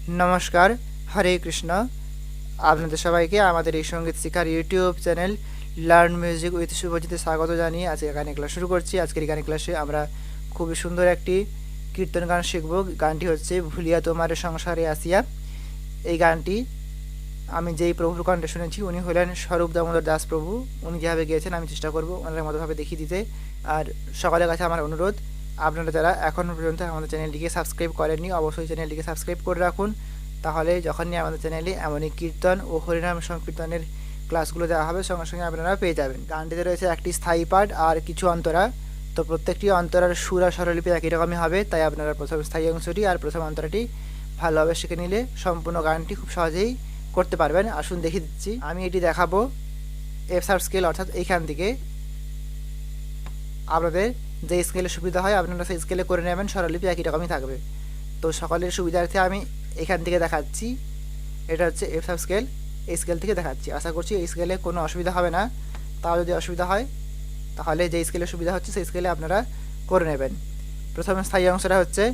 নমস্কার, হরে কৃষ্ণ। আপনাদের সবাইকে আমাদের এই সঙ্গীত শিক্ষার YouTube channel learn music with শুভজিতে স্বাগত জানিয়ে আজকে গানের ক্লাস শুরু করছি। আজকের এই গানের ক্লাসে আমরা খুবই সুন্দর একটি কীর্তন গান শিখব। গানটি হচ্ছে ভুলিয়া তোমার সংসারে আসিয়া। এই গানটি আমি যেই প্রভুর কণ্ঠে শুনেছি উনি হলেন স্বরূপ দামোদর দাস প্রভু। উনি যেভাবে গিয়েছেন আমি চেষ্টা করব ওনার মতোভাবে দেখিয়ে দিতে। আর সকলের কাছে আমার অনুরোধ, আপনারা যারা এখনও পর্যন্ত আমাদের চ্যানেলটিকে সাবস্ক্রাইব করেননি অবশ্যই চ্যানেলটিকে সাবস্ক্রাইব করে রাখুন। তাহলে যখনই আমাদের চ্যানেলে এমনই কীর্তন ও হরিনাম সংকীর্তনের ক্লাসগুলো দেওয়া হবে সঙ্গে সঙ্গে আপনারা পেয়ে যাবেন। গানটিতে রয়েছে একটি স্থায়ী পাঠ আর কিছু অন্তরা। তো প্রত্যেকটি অন্তরার সুর আর স্বরলিপি একই রকমই হবে, তাই আপনারা প্রথম স্থায়ী অংশটি আর প্রথম অন্তরাটি ভালোভাবে শিখে নিলে সম্পূর্ণ গানটি খুব সহজেই করতে পারবেন। আসুন দেখিয়ে দিচ্ছি। আমি এটি দেখাবো এফ শার্প স্কেল, অর্থাৎ এইখান থেকে। আপনাদের যে স্কেলে সুবিধা হয় আপনারা সেই স্কেলে করে নেবেন, স্বরলিপি একই রকমই থাকবে। তো সকলের সুবিধার্থে আমি এখান থেকে দেখাচ্ছি। এটা হচ্ছে এফ শার্প স্কেল, এই স্কেল থেকে দেখাচ্ছি। আশা করছি এই স্কেলে কোনো অসুবিধা হবে না। তাও যদি অসুবিধা হয় তাহলে যে স্কেলে সুবিধা হচ্ছে সেই স্কেলে আপনারা করে নেবেন। প্রথমে স্থায়ী অংশটা হচ্ছে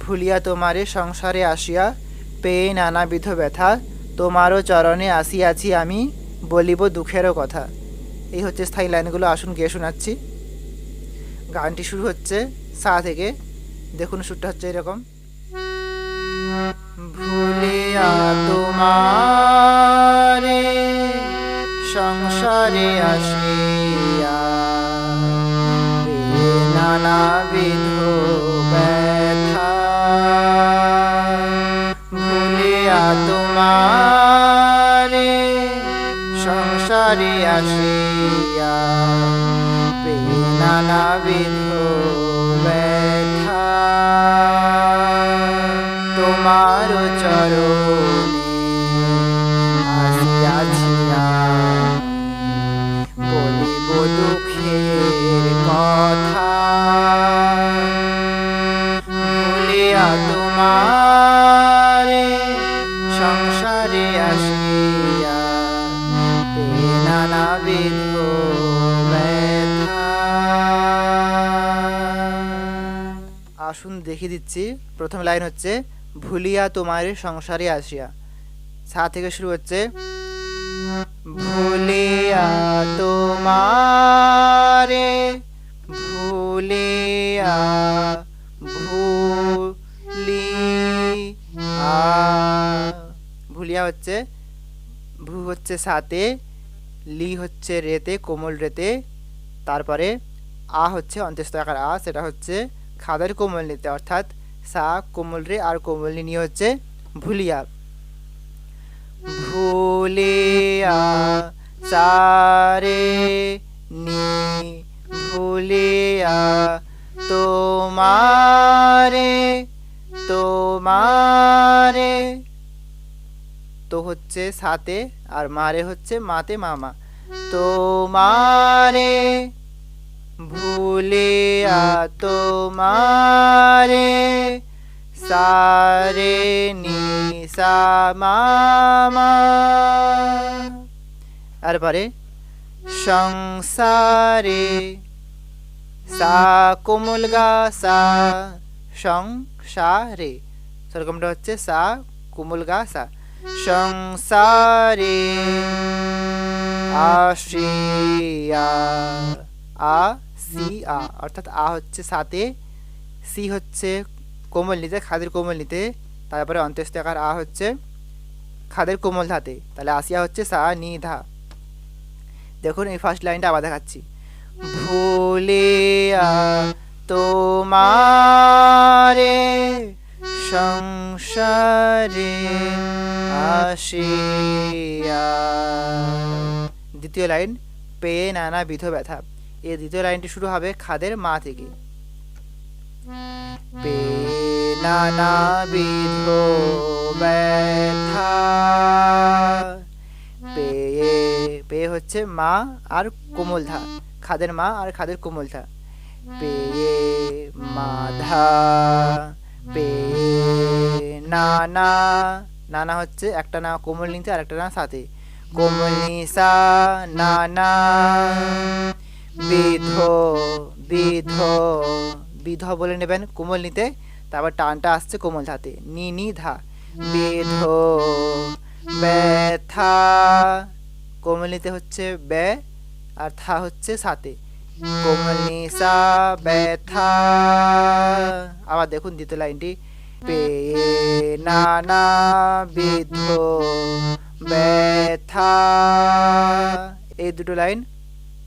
ভুলিয়া তোমারে সংসারে আসিয়া পেয়ে নানাবিধ ব্যথা, তোমারও চরণে আসিয়াছি আমি বলিব দুঃখেরও কথা। এই হচ্ছে স্থায়ী লাইনগুলো। আসুন গিয়ে শোনাচ্ছি। গানটি শুরু হচ্ছে সা থেকে। দেখুন সুরটা হচ্ছে এরকম। ভুলিয়া তোমারে সংসারে আসিয়া নানাবিধ ব্যথা, ভুলিয়া তোমারে সংসারে আসিয়া নানাবিধ ব্যথা, তোমার চরণে আসিয়াছি বলিব দুঃখের কথা, ভুলিয়া তোমারে সংসারে আসিয়া নানাবিধ ব্যথা। আসুন দেখিয়ে দিচ্ছি। প্রথম লাইন হচ্ছে ভুলিয়া তোমারে সংসারে আসিয়া। সা থেকে শুরু হচ্ছে ভুলিয়া তোমারে, ভুলিয়া ভুলিয়া হচ্ছে ভু হচ্ছে সাতে, লি হচ্ছে রেতে, কোমল রেতে, তারপরে আ হচ্ছে অন্ত্যেষ্ঠ আকার আ, সেটা হচ্ছে খাদের কোমল নিতে, অর্থাৎ সা কোমল রে আর কোমল নি নিয়ে হচ্ছে ভুলিয়া। ভুলিয়া সারে নি, ভুলিয়া তোমারে, তোমারে তো হচ্ছে সাতে আর মারে হচ্ছে মাতে মামা, তোমারে ভুলিয়া তোমারে সারে নি সা মামা। তারপরে সংসারে সা কোমল গা সা, সংসারে সেরকমটা হচ্ছে সা কোমল গা সা, সংসারে আসিয়া আ সি আ, অর্থাৎ আ হচ্ছে সাতে, সি হচ্ছে কোমল নিতে, খাদের কোমল নিতে, তারপরে অন্ত্যেষ্ঠ আকার আ হচ্ছে খাদের কোমল ধাতে, তাহলে আসিয়া হচ্ছে সা নি ধা। দেখুন এই ফার্স্ট লাইনটা আবার দেখাচ্ছি। ভুলিয়া তোমারে সংসারে আসিয়া। দ্বিতীয় লাইন পেয়ে নানাবিধ ব্যথা। এই দ্বিতীয় লাইনটি শুরু হবে খাদের মা থেকে। পেয়ে নানাবিধ ব্যথা, পেয়ে পেয়ে হচ্ছে মা আর কোমল ধা, খাদের মা আর খাদের কোমল ধা, পেয়ে মাধা, পেয়ে নানা, নানা হচ্ছে একটা না কোমল নিতে আর একটা না সাথে, কোমল নিসা নানা, বিধ বিধ বিধ বলে নেবেন কোমল নিতে, তারপর টানটা আসছে কোমল ধাতে, নি নি ধা, বিধো ব্যথা, কোমলনিতে হচ্ছে বে আর থা হচ্ছে সাথে, কোমল নিসা ব্যথা। আবার দেখুন দ্বিতীয় লাইনটি, পেয়ে নানা বিধ ব্যথা। এই দুটো লাইন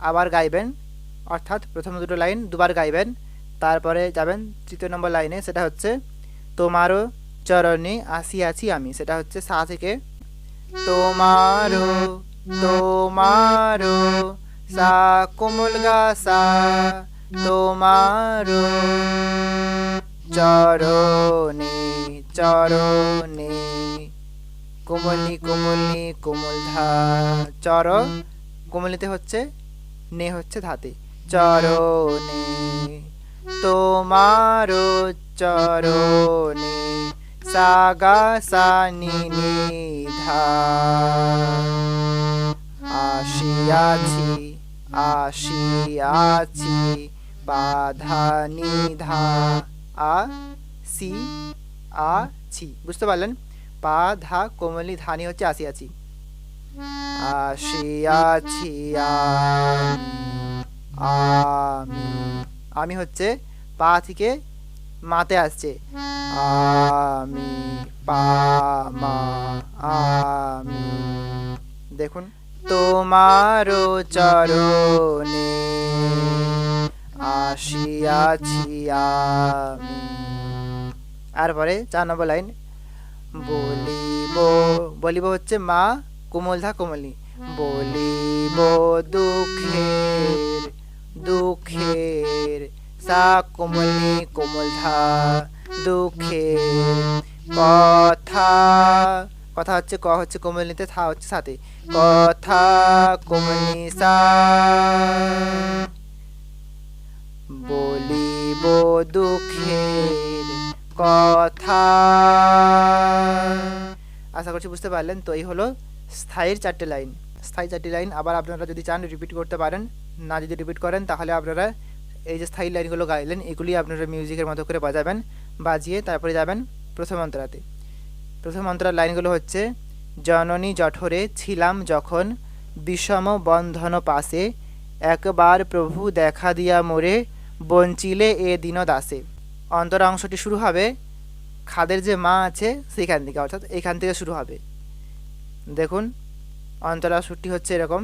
আবার গাইবেন, অর্থাৎ প্রথম দুটো লাইন দুবার গাইবেন, তারপরে যাবেন তৃতীয় নম্বর লাইনে, সেটা হচ্ছে তোমারও চরণে আসিয়াছি আমি, সেটা হচ্ছে সা থেকে, তোমারও তোমারও সা কোমল গা সা, তোমারও চরণে চরণে, কোমলনি কোমলনি কোমল ধা, চর কোমলনিতে হচ্ছে, নে হচ্ছে ধাতে, চরণে তোমারও চরণে সা গা সা নি নি ধা, আসিয়াছি আসিয়াছি বাধা নিধা, আ সি আ ছি, বুঝতে পারলেন? পা ধা কোমলি ধানি হচ্ছে আসিয়াছি, আসিয়াছি আমি, আমি হচ্ছে পা থেকে মাতে আসছে, আমি পা মা আমি। দেখুন, তোমারও চরণে আসিয়াছি আমি। আর পরে 4 নম্বর লাইন, বলিব বলিব হচ্ছে মা কোমল ধা কোমলি, বলিব দুঃখের দুঃখের সা কোমলি কোমল ধা, দুঃখের কথা, কথা হচ্ছে ক হচ্ছে কোমলনিতে, থা হচ্ছে সাথে, কথা কোমলনি সা, বলিব দুঃখের কথা। আশা করছি বুঝতে পারলেন। তো এই হলো স্থায়ীর 4টে লাইন। স্থায়ী 4টি লাইন আবার আপনারা যদি চান রিপিট করতে পারেন, না যদি রিপিট করেন তাহলে আপনারা এই যে স্থায়ী লাইনগুলো গাইলেন এগুলি আপনারা মিউজিকের মতো করে বাজাবেন, বাজিয়ে তারপরে যাবেন প্রথম অন্তরাতে। প্রথম অন্তরার লাইনগুলো হচ্ছে, জননী জঠরে ছিলাম যখন বিষম বন্ধন পাশে, একবার প্রভু দেখা দিয়া মোরে বঞ্চিলে এ দিন দাসে। অন্তরা অংশটি শুরু হবে খাদের যে মা আছে সেইখান থেকে, অর্থাৎ এইখান থেকে শুরু হবে। দেখুন অন্তরা সুরটি হচ্ছে এরকম,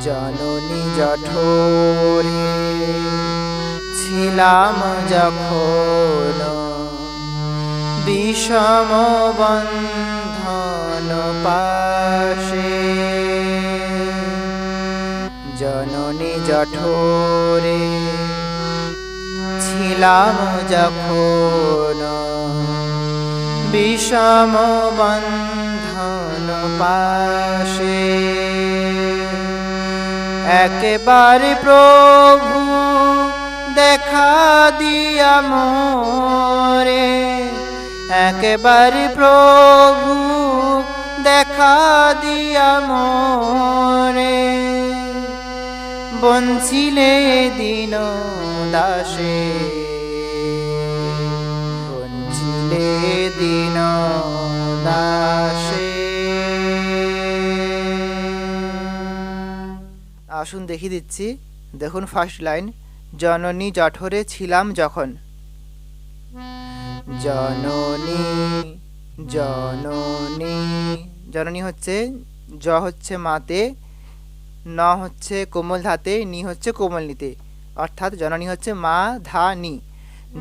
জননী জঠরে ছিলাম যখন বিষম বন্ধন পাশে, জননী জঠরে ছিলাম যখন বিষম বন্ধন পাশে, একেবারে প্রভু দেখা দিয়া মোরে, একেবারে প্রভু দেখা দিয়া মোরে বঞ্চিলে দিন দাসে, বঞ্চিলে দিন দাসে। আসুন দেখিয়ে দিচ্ছি। দেখুন ফার্স্ট লাইন, জননী জঠরে ছিলাম যখন, জননী জননী, জননী হচ্ছে জ হচ্ছে মাতে, ন হচ্ছে কোমল ধাতে, নি হচ্ছে কোমল নিতে, অর্থাৎ জননী হচ্ছে মা ধা নি,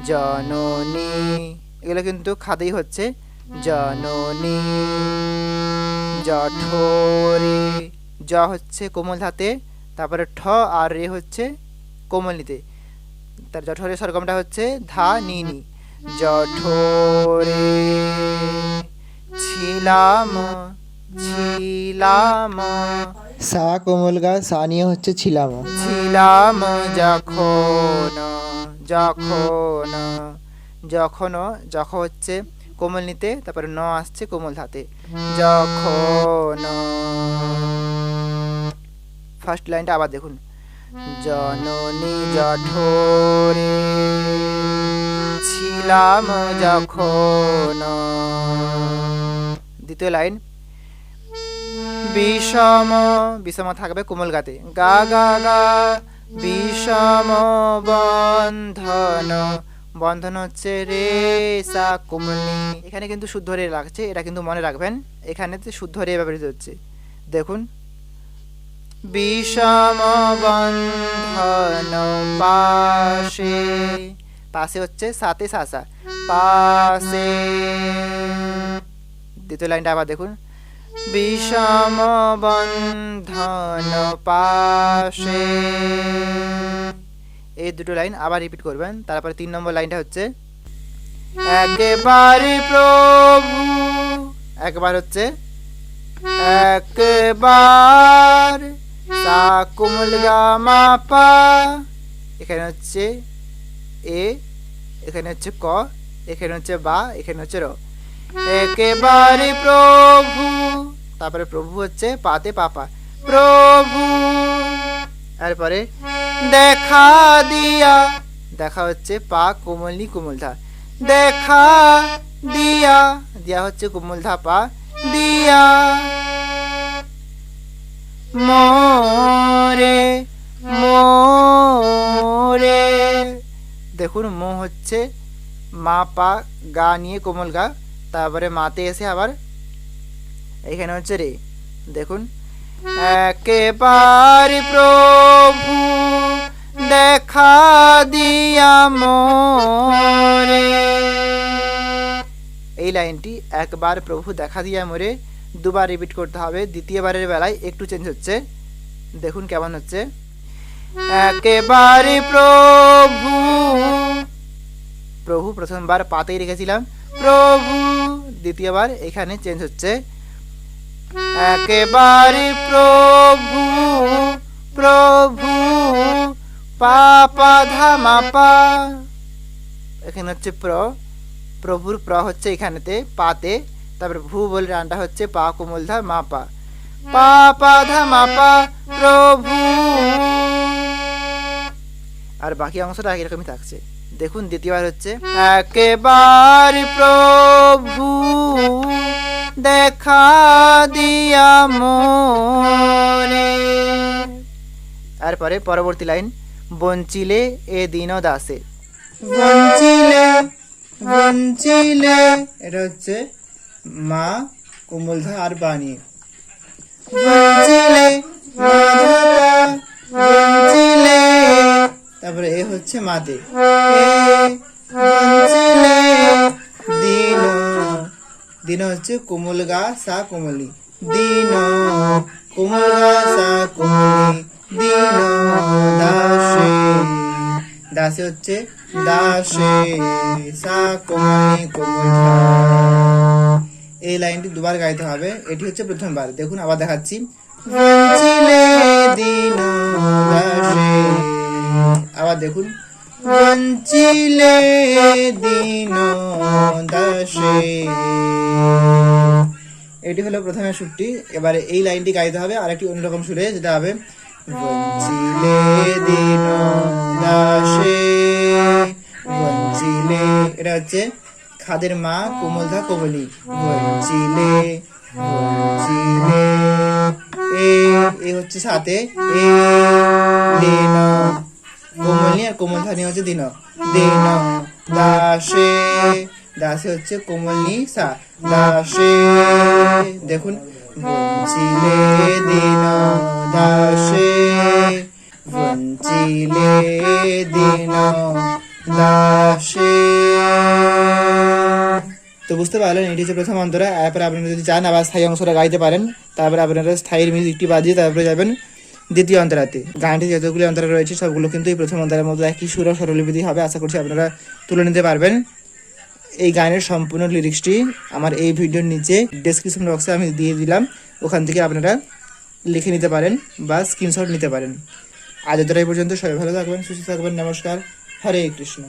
জননী এগুলো কিন্তু খাদেই হচ্ছে, জননী জঠরে, জ হচ্ছে কোমল ধাতে, তারপরে ঠ আর রে হচ্ছে কোমল নিতে, তার জঠরে সরগমটা হচ্ছে ধা নি নি, জঠরে ছিলাম ছিলাম, সা কোমল গা সা নিয়ে হচ্ছে ছিলাম, ছিলাম যখন যখন, যখন যখ হচ্ছে কোমল নিতে, তারপরে ন আসছে কোমল ধাতে, যখন। ফার্স্ট লাইনটা আবার দেখুন, জননী জঠরে ছিলাম যখন। দ্বিতীয় লাইন, বিষম, বিষম থাকবে কোমল গাতে, গা গা গা, বিষম বন্ধন, বন্ধন হচ্ছে রে সা কোমলনি, এখানে কিন্তু শুদ্ধ রে লাগছে, এটা কিন্তু মনে রাখবেন, এখানে শুদ্ধ রে ব্যবহৃত হচ্ছে। দেখুন, বিষম বন্ধন পাশে, পাশে হচ্ছে সাথে সাসা, পাশে। দ্বিতীয় লাইনটা আবার দেখুন, বিষম বন্ধন পাশে, এই দুটো লাইন আবার রিপিট করবেন। তারপরে 3 নম্বর লাইনটা হচ্ছে, একেবারে প্রভু, একবার হচ্ছে একবার, সা কোমল গা মা পা, এখানে হচ্ছে এ, এখানে হচ্ছে ক, এখানে হচ্ছে বা, এখানে হচ্ছে র, একেবারে প্রভু, তারপরে প্রভু হচ্ছে পাতে পাপা, প্রভু। তারপরে দেখা দিয়া, দেখা হচ্ছে পা কোমলনি কোমল ধা, দেখা দিয়া, দিয়া হচ্ছে কোমল ধা পা, দিয়া। মোরে মোরে, দেখুন মো হচ্ছে মা পা গা নিয়ে কোমল গা, তারপরে মাতে এসে আবার এখানে হচ্ছে রে। দেখুন, একেবারে প্রভু দেখা দিয়া মোরে, এই লাইনটি একবার প্রভু দেখা দিয়া মোরে দুবার রিপিট করতে হবে। দ্বিতীয়বারের বেলায় একটু চেঞ্জ হচ্ছে, দেখুন কেমন হচ্ছে, একেবারে প্রভু, প্রভু প্রথমবার পাতেই রেখেছিলাম, প্রভু, দ্বিতীয়বার এখানে চেঞ্জ হচ্ছে, একেবারে প্রভু, প্রভু পাপা ধা মাপা, এখানে হচ্ছে প্রভুর প্র হচ্ছে এখানেতে পাতে, তারপরে ভূ বলে রানটা হচ্ছে পা কোমল ধা মাপা, পাপা ধা মাপা প্রভু। আর বাকি অংশটা এরকমই থাকছে। দেখুন দ্বিতীয়বার হচ্ছে, একেবারে প্রভু দেখা দিয়া মোরে। তারপরে পরবর্তী লাইন, বঞ্চিলে এ দিন দাসে, বঞ্চিলে, বঞ্চিলে, এটা হচ্ছে মা কোমল ধা আর বানিয়ে, বঞ্চিলে বঞ্চিলে, তারপরে এ হচ্ছে মাতে, বঞ্চিলে দিন, দিন হচ্ছে কোমল গা সা কোমলি, দিন কোমল গা সা কোমলি, দিন দাসে, দাসে হচ্ছে দাসে সা কোমলি কোমল ধা। এই লাইনটি দুবার গাইতে হবে, এটি হচ্ছে প্রথমবার। দেখুন আবার দেখাচ্ছি, বঞ্চিলে দিন দাসে, আবার দেখুন, বঞ্চিলে দিন দাসে। এটি হলো প্রথমে সুরটি। এবারে এই লাইনটি গাইতে হবে আরেকটি অন্যরকম সুরে, যেটা হবে, বঞ্চিলে দিন দাসে, বঞ্চিলে, এটা হচ্ছে খাদের মা কোমল ধা কোমলি, বঞ্চিলে, বঞ্চিলে, এ হচ্ছে সাথে, এ দিন কোমল আর কোমল ধা নিয়ে হচ্ছে দিন, দিন দাসে, দাসে হচ্ছে কোমল নি সা, দাসে। দেখুন, বঞ্চিলে দিন দাসে, বঞ্চিলে দিন দাসে। তো বুঝতে পারলেন, এটি হচ্ছে প্রথম অন্তরা। তারপরে আপনারা যদি চান আবার স্থায়ী অংশটা গাইতে পারেন, তারপরে আপনারা স্থায়ী মিউজিকটি বাজিয়ে তারপরে যাবেন দ্বিতীয় অন্তরাতে। গানটি যতগুলি অন্তরা রয়েছে সবগুলো কিন্তু এই প্রথম অন্তরের মতো একই সুর ও স্বরলিপি হবে। আশা করছি আপনারা তুলে নিতে পারবেন। এই গানের সম্পূর্ণ লিরিক্সটি আমার এই ভিডিওর নিচে ডেসক্রিপশন বক্সে আমি দিয়ে দিলাম, ওখান থেকে আপনারা লিখে নিতে পারেন বা স্ক্রিনশট নিতে পারেন। আজ এতটাই পর্যন্ত, সবাই ভালো থাকবেন, সুস্থ থাকবেন, নমস্কার, হরে কৃষ্ণ।